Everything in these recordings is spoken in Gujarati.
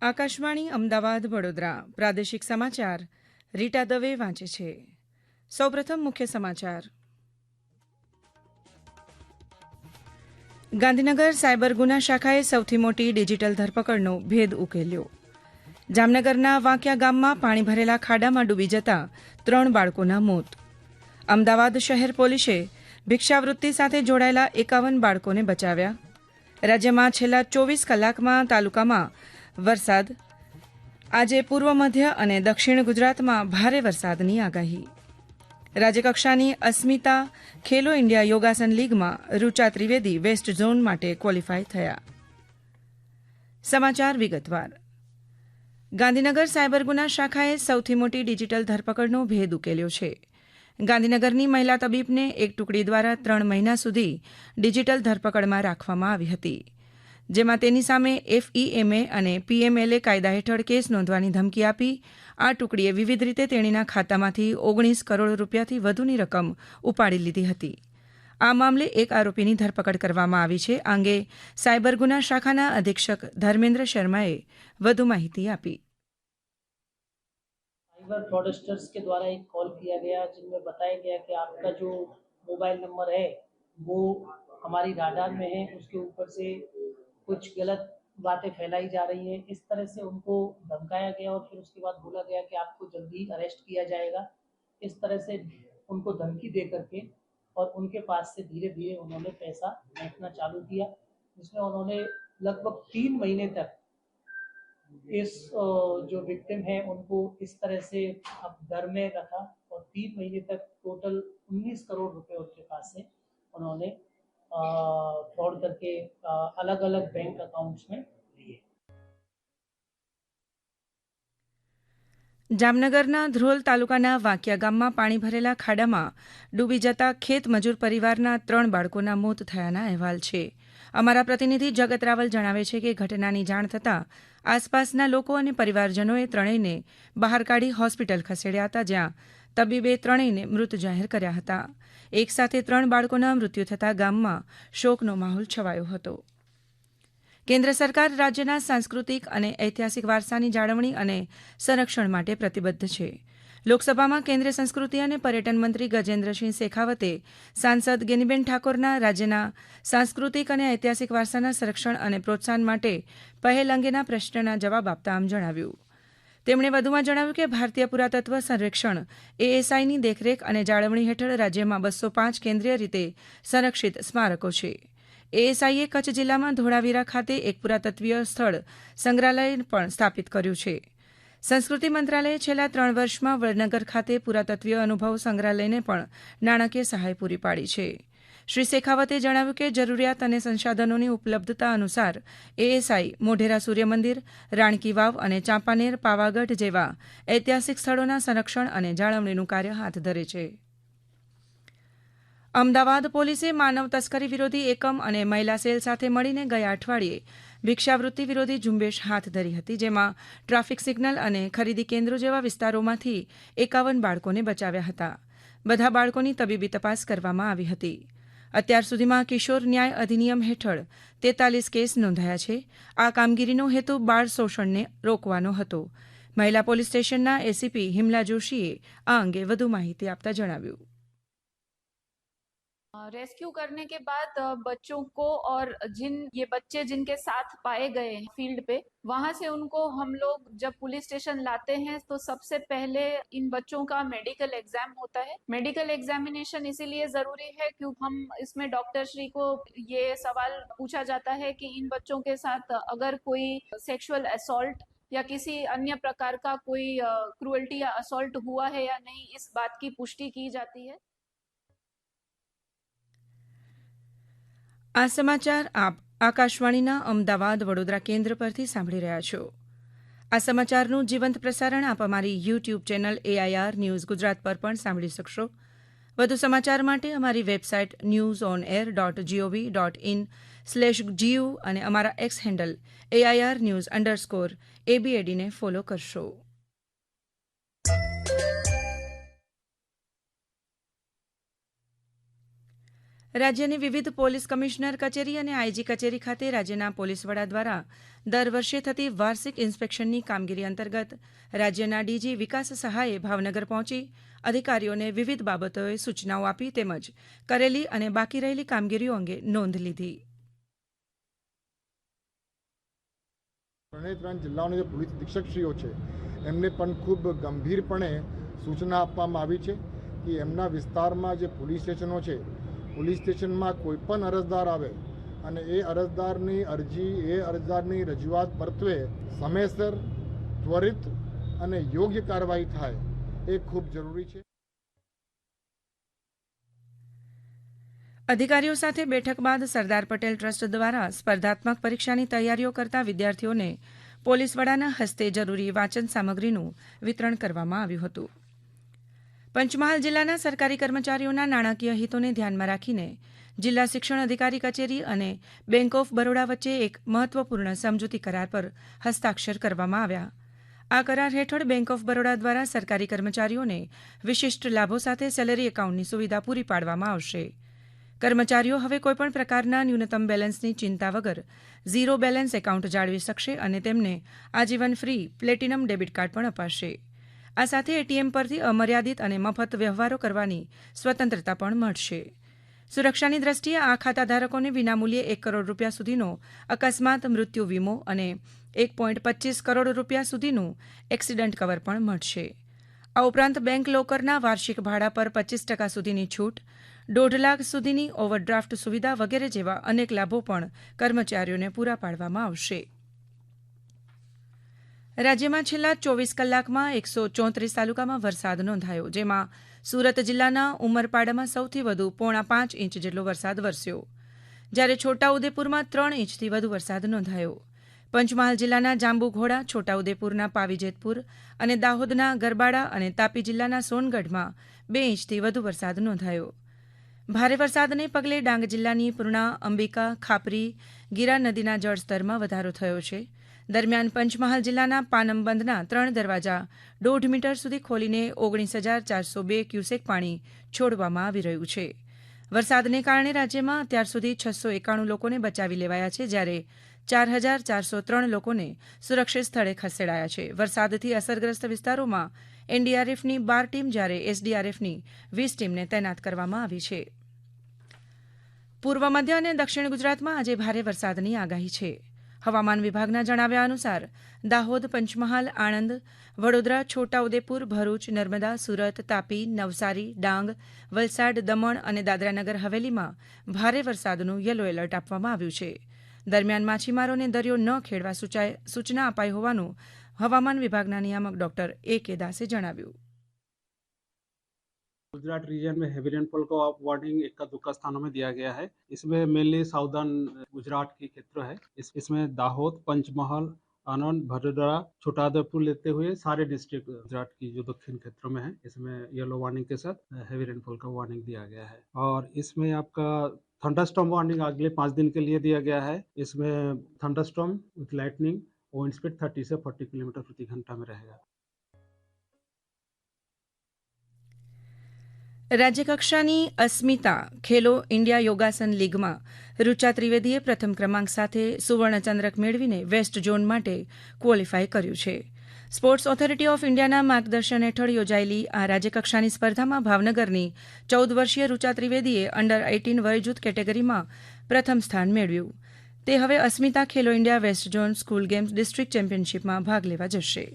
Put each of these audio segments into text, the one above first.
આકાશવાણી અમદાવાદ વડોદરા પ્રાદેશિક સમાચાર રીટા દવે વાંચે છે. સૌપ્રથમ મુખ્ય સમાચાર. ગાંધીનગર સાયબર ગુના શાખાએ સૌથી મોટી ડિજિટલ ધરપકડનો ભેદ ઉકેલ્યો. જામનગરના વાંકિયા ગામમાં પાણી ભરેલા ખાડામાં ડૂબી જતા 3 બાળકોના મોત. અમદાવાદ શહેર પોલીસે ભિક્ષાવૃત્તિ સાથે જોડાયેલા 51 બાળકોને બચાવ્યા. રાજ્યમાં છેલ્લા 24 કલાકમાં તાલુકામાં વરસાદ. આજે પૂર્વ મધ્ય અને દક્ષિણ ગુજરાતમાં ભારે વરસાદની આગાહી. રાજ્યકક્ષાની અસ્મિતા ખેલો ઇન્ડિયા યોગાસન લીગમાં રૂચા ત્રિવેદી વેસ્ટ ઝોન માટે ક્વોલિફાય થયા. સમાચાર વિગતવાર. ગાંધીનગર સાયબર ગુના શાખાએ સૌથી મોટી ડિજિટલ ધરપકડનો ભેદ ઉકેલ્યો છે. ગાંધીનગરની મહિલા તબીબને એક ટુકડી દ્વારા 3 મહિના સુધી ડિજિટલ ધરપકડમાં રાખવામાં આવી હતી, જેમાં તેની સામે FEMA અને PMLA કાયદા હેઠળ કેસ નોંધવાની ધમકી આપી આ ટુકડીએ વિવિધ રીતે તેણીના ખાતામાંથી 19 કરોડ રૂપિયાથી વધુની રકમ ઉપાડી લીધી હતી. આ મામલે એક આરોપીની ધરપકડ કરવામાં આવી છે. આ અંગે સાયબર ગુના શાખાના અધિક્ષક ધર્મેન્દ્ર શર્માએ વધુ માહિતી આપી. साइबर फ्रॉडस्टर्स के द्वारा एक कॉल किया गया जिनमें बताया गया कि आपका जो मोबाइल नंबर है वो हमारी राडार में है, उसके ऊपर से कुछ गलत बातें फैलाई जा रही है. इस तरह से उनको धमकाया गया और फिर उसके बाद बोला गया कि आपको जल्दी अरेस्ट किया जाएगा. इस तरह से उनको धमकी दे करके और उनके पास से धीरे धीरे उन्होंने पैसा फेंकना चालू किया, जिसमें उन्होंने लगभग 3 महीने तक इस जो विक्टिम है उनको इस तरह से अब घर में रखा और 3 महीने तक टोटल 19 करोड़ रुपए उनके पास से उन्होंने फ्रॉड करके अलग अलग बैंक अकाउंट्स में लिए. જામનગરના ધ્રોલ તાલુકાના વાંકિયા ગામમાં પાણી ભરેલા ખાડામાં ડૂબી જતા ખેત મજૂર પરિવારના 3 બાળકોના મોત થયાના અહેવાલ છે. અમારા પ્રતિનિધિ જગત રાવલ જણાવે છે કે ઘટનાની જાણ થતાં આસપાસના લોકો અને પરિવારજનોએ ત્રણેયને બહાર કાઢી હોસ્પિટલ ખસેડ્યા હતા, જ્યાં તબીબે ત્રણેયને મૃત જાહેર કર્યા હતા. એક સાથે 3 બાળકોના મૃત્યુ થતાં ગામમાં શોકનો માહોલ છવાયો હતો. કેન્દ્ર સરકાર રાજ્યના સાંસ્કૃતિક અને ઐતિહાસિક વારસાની જાળવણી અને સંરક્ષણ માટે પ્રતિબદ્ધ છે. લોકસભામાં કેન્દ્રીય સંસ્કૃતિ અને પર્યટન મંત્રી ગજેન્દ્રસિંહ શેખાવતે સાંસદ ગેનીબેન ઠાકોરના રાજ્યના સાંસ્કૃતિક અને ઐતિહાસિક વારસાના સંરક્ષણ અને પ્રોત્સાહન માટે પહેલ અંગેના પ્રશ્નના જવાબ આપતા આમ જણાવ્યું. તેમણે વધુમાં જણાવ્યું કે ભારતીય પુરાતત્વ સર્વેક્ષણ ASIની દેખરેખ અને જાળવણી હેઠળ રાજ્યમાં 205 કેન્દ્રીય રીતે સંરક્ષિત સ્મારકો છે. ASIએ કચ્છ જિલ્લામાં ધોળાવીરા ખાતે એક પુરાતત્વીય સ્થળ સંગ્રહાલય પણ સ્થાપિત કર્યું છે. સંસ્કૃતિ મંત્રાલયે છેલ્લા 3 વર્ષમાં વડનગર ખાતે પુરાતત્વીય અનુભવ સંગ્રહાલયને પણ નાણાકીય સહાય પૂરી પાડી છે. શ્રી શેખાવતે જણાવ્યું કે જરૂરિયાત અને સંસાધનોની ઉપલબ્ધતા અનુસાર ASI મોઢેરા સૂર્યમંદિર, રાણકી વાવ અને ચાંપાનેર, પાવાગઢ જેવા ઐતિહાસિક સ્થળોના સંરક્ષણ અને જાળવણીનું કાર્ય હાથ ધરે છે. અમદાવાદ પોલીસે માનવ તસ્કરી વિરોધી એકમ અને મહિલા સેલ સાથે મળીને ગયા અઠવાડિયે ભિક્ષાવૃત્તિ વિરોધી ઝુંબેશ હાથ ધરી હતી, જેમાં ટ્રાફિક સિગ્નલ અને ખરીદી કેન્દ્રો જેવા વિસ્તારોમાંથી 51 બાળકોને બચાવ્યા હતા. બધા બાળકોની તબીબી તપાસ કરવામાં આવી હતી. અત્યાર સુધીમાં કિશોર ન્યાય અધિનિયમ હેઠળ 43 કેસ નોંધાયા છે. આ કામગીરીનો હેતુ બાળ શોષણને રોકવાનો હતો. મહિલા પોલીસ સ્ટેશનના એસીપી હિમલા જોશીએ આ અંગે વધુ માહિતી આપતા જણાવ્યું. रेस्क्यू करने के बाद बच्चों को और ये बच्चे जिनके साथ पाए गए हैं फील्ड पे, वहां से उनको हम लोग जब पुलिस स्टेशन लाते हैं तो सबसे पहले इन बच्चों का मेडिकल एग्जाम होता है. मेडिकल एग्जामिनेशन इसीलिए जरूरी है क्योंकि हम इसमें डॉक्टर श्री को ये सवाल पूछा जाता है कि इन बच्चों के साथ अगर कोई सेक्सुअल असॉल्ट या किसी अन्य प्रकार का कोई क्रूअल्टी या असॉल्ट हुआ है या नहीं, इस बात की पुष्टि की जाती है. આ સમાચાર આપ આકાશવાણીના અમદાવાદ વડોદરા કેન્દ્ર પરથી સાંભળી રહ્યા છો. આ સમાચારનું જીવંત પ્રસારણ આપ અમારી YouTube channel AIR news Gujarat પર પણ સાંભળી શકશો. વધુ સમાચાર માટે અમારી વેબસાઇટ newsonair.gov.in/gu અને અમારા એક્સ હેન્ડલ AIR_news_ ને ફોલો કરશો. રાજ્યની વિવિધ પોલીસ કમિશનર કચેરી અને આઈજી કચેરી ખાતે રાજ્યના પોલીસ વડા દ્વારા દર વર્ષે થતી વાર્ષિક ઇન્સ્પેક્શનની કામગીરી અંતર્ગત રાજ્યના ડીજી વિકાસ સહાયે ભાવનગર પહોંચી અધિકારીઓને વિવિધ બાબતોએ સૂચનાઓ આપી તેમજ કરેલી અને બાકી રહેલી કામગીરીઓ અંગે નોંધ લીધી. ત્રણે જિલ્લાઓના જે પોલીસ અધિક્ષકશ્રીઓ છે એમને પણ ખૂબ ગંભીરપણે સૂચના આપવામાં આવી છે કે એમના વિસ્તારમાં જે પોલીસ સ્ટેશનો છે, પોલીસ સ્ટેશનમાં કોઈ પણ અરજદાર આવે અને એ અરજદારની અરજી, એ અરજદારની રજૂઆત પરત્વે સમયસર, ત્વરિત અને યોગ્ય કાર્યવાહી થાય એ ખૂબ જરૂરી છે. અધિકારીઓ સાથે બેઠક બાદ સરદાર પટેલ ટ્રસ્ટ દ્વારા સ્પર્ધાત્મક પરીક્ષાની તૈયારીઓ કરતા વિદ્યાર્થીઓને પોલીસ વડાના હસ્તે જરૂરી વાંચન સામગ્રીનું વિતરણ કરવામાં આવ્યું હતું. પંચમહાલ જિલ્લાના સરકારી કર્મચારીઓના નાણાકીય હિતોને ધ્યાનમાં રાખીને જિલ્લા શિક્ષણ અધિકારી કચેરી અને બેંક ઓફ બરોડા વચ્ચે એક મહત્વપૂર્ણ સમજૂતી કરાર પર હસ્તાક્ષર કરવામાં આવ્યા. આ કરાર હેઠળ બેંક ઓફ બરોડા દ્વારા સરકારી કર્મચારીઓને વિશિષ્ટ લાભો સાથે સેલેરી એકાઉન્ટની સુવિધા પૂરી પાડવામાં આવશે. કર્મચારીઓ હવે કોઈપણ પ્રકારના ન્યૂનતમ બેલેન્સની ચિંતા વગર ઝીરો બેલેન્સ એકાઉન્ટ જાળવી શકશે અને તેમને આજીવન ફ્રી પ્લેટિનમ ડેબિટ કાર્ડ પણ અપાશે. આ સાથે એટીએમ પરથી અમર્યાદિત અને મફત વ્યવહારો કરવાની સ્વતંત્રતા પણ મળશે. સુરક્ષાની દ્રષ્ટિએ આ ખાતાધારકોને વિનામૂલ્યે 1 કરોડ રૂપિયા સુધીનો અકસ્માત મૃત્યુ વીમો અને 1.25 કરોડ રૂપિયા સુધીનું એક્સિડન્ટ કવર પણ મળશે. આ ઉપરાંત બેંક લોકરના વાર્ષિક ભાડા પર 25% સુધીની છૂટ, 1.5 લાખ સુધીની ઓવરડ્રાફ્ટ સુવિધા વગેરે જેવા અનેક લાભો પણ કર્મચારીઓને પૂરા પાડવામાં આવશે. રાજ્યમાં છેલ્લા 24 કલાકમાં 134 તાલુકામાં વરસાદ નોંધાયો, જેમાં સુરત જિલ્લાના ઉમરપાડામાં સૌથી વધુ 4.5 ઇંચ જેટલો વરસાદ વરસ્યો, જ્યારે છોટાઉદેપુરમાં 3 ઇંચથી વધુ વરસાદ નોંધાયો. પંચમહાલ જિલ્લાના જાંબુઘોડા, છોટાઉદેપુરના પાવીજેતપુર અને દાહોદના ગરબાડા અને તાપી જિલ્લાના સોનગઢમાં 2 ઇંચથી વધુ વરસાદ નોંધાયો. ભારે વરસાદને પગલે ડાંગ જિલ્લાની પૂર્ણા, અંબિકા, ખાપરી, ગીરા નદીના જળસ્તરમાં વધારો થયો છે. દરમિયાન પંચમહાલ જિલ્લાના પાનમ બંધના 3 દરવાજા 1.5 મીટર સુધી ખોલીને 19,402 ક્યુસેક પાણી છોડવામાં આવી રહ્યું છે. વરસાદને કારણે રાજ્યમાં અત્યાર સુધી 691 લોકોને બચાવી લેવાયા છે, જ્યારે 4,403 લોકોને સુરક્ષિત સ્થળે ખસેડાયા છે. વરસાદથી અસરગ્રસ્ત વિસ્તારોમાં એનડીઆરએફની 12 ટીમ, જ્યારે એસડીઆરએફની 20 ટીમને તૈનાત કરવામાં આવી છે. પૂર્વ મધ્ય અને દક્ષિણ ગુજરાતમાં આજે ભારે વરસાદની આગાહી છે. હવામાન વિભાગના જણાવ્યા અનુસાર દાહોદ, પંચમહાલ, આણંદ, વડોદરા, છોટાઉદેપુર, ભરૂચ, નર્મદા, સુરત, તાપી, નવસારી, ડાંગ, વલસાડ, દમણ અને દાદરાનગર હવેલીમાં ભારે વરસાદનું યલો એલર્ટ આપવામાં આવ્યું છે. દરમિયાન માછીમારોને દરિયો ન ખેડવા સૂચના અપાઈ હોવાનું હવામાન વિભાગના નિયામક ડોક્ટર A.K. દાસે જણાવ્યું. गुजरात रीजन में हेवी रेनफॉल का वार्निंग इक्का दुक्का स्थानों में दिया गया है. इसमें मेनली साउदर्न गुजरात के क्षेत्र है. इसमें दाहोद, पंचमहल, आनंद, भदोदरा, छोटाउदेपुर लेते हुए सारे डिस्ट्रिक्ट गुजरात की जो दक्षिण क्षेत्रों में है, इसमें येलो वार्निंग के साथ हेवी रेनफॉल का वार्निंग दिया गया है. और इसमें आपका थंडरस्टॉर्म वार्निंग अगले 5 दिन के लिए दिया गया है. इसमें thunderstorm with lightning wind speed 30 से 40 किलोमीटर प्रति घंटा में रहेगा. રાજ્યકક્ષાની અસ્મિતા ખેલો ઇન્ડિયા યોગાસન લીગમાં ઋચા ત્રિવેદીએ પ્રથમ ક્રમાંક સાથે સુવર્ણચંદ્રક મેળવીને વેસ્ટ ઝોન માટે ક્વોલિફાય કર્યું છે. સ્પોર્ટ્સ ઓથોરિટી ઓફ ઇન્ડિયાના માર્ગદર્શન હેઠળ યોજાયેલી આ રાજ્યકક્ષાની સ્પર્ધામાં ભાવનગરની 14 વર્ષીય ઋચા ત્રિવેદીએ અંડર 18 વયજૂથ કેટેગરીમાં પ્રથમ સ્થાન મેળવ્યું. તે હવે Asmita Khelo India west zone school games district ચેમ્પિયનશીપમાં ભાગ લેવા જશે.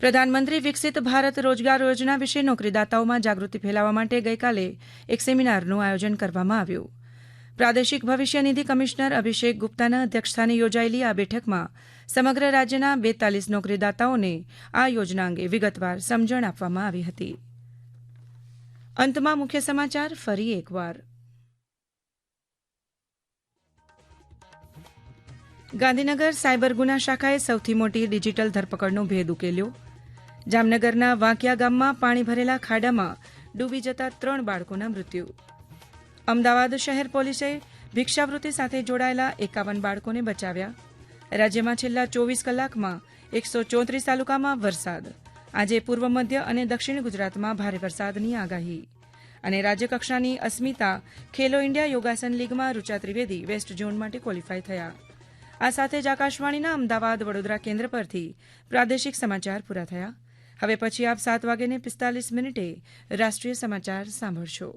પ્રધાનમંત્રી વિકસિત ભારત રોજગાર યોજના વિશે નોકરીદાતાઓમાં જાગૃતિ ફેલાવવા માટે ગઈકાલે એક સેમિનારનું આયોજન કરવામાં આવ્યું. પ્રાદેશિક ભવિષ્ય નિધિ કમિશનર અભિષેક ગુપ્તાના અધ્યક્ષસ્થાને યોજાયેલી આ બેઠકમાં સમગ્ર રાજ્યના 42 નોકરીદાતાઓને આ યોજના અંગે વિગતવાર સમજણ આપવામાં આવી હતી. અંતમાં મુખ્ય સમાચાર ફરી એકવાર. ગાંધીનગર સાયબર ગુના શાખાએ સૌથી મોટી ડિજિટલ ધરપકડનો ભેદ ઉકેલ્યો. જામનગરના વાંકિયા ગામમાં પાણી ભરેલા ખાડામાં ડૂબી જતા 3 બાળકોના મૃત્યુ. અમદાવાદ શહેર પોલીસે ભિક્ષાવૃત્તિ સાથે જોડાયેલા 51 બાળકોને બચાવ્યા. રાજ્યમાં છેલ્લા 24 કલાકમાં 134 તાલુકામાં વરસાદ. આજે પૂર્વ મધ્ય અને દક્ષિણ ગુજરાતમાં ભારે વરસાદની આગાહી. અને રાજ્યકક્ષાની અસ્મિતા ખેલો ઇન્ડિયા યોગાસન લીગમાં ઋચા ત્રિવેદી વેસ્ટ ઝોન માટે ક્વોલિફાય થયા. આ સાથે જ આકાશવાણીના અમદાવાદ વડોદરા કેન્દ્ર પરથી પ્રાદેશિક સમાચાર પૂરા થયા. હવે પછી આપ 7:45 રાષ્ટ્રીય સમાચાર સાંભળશો.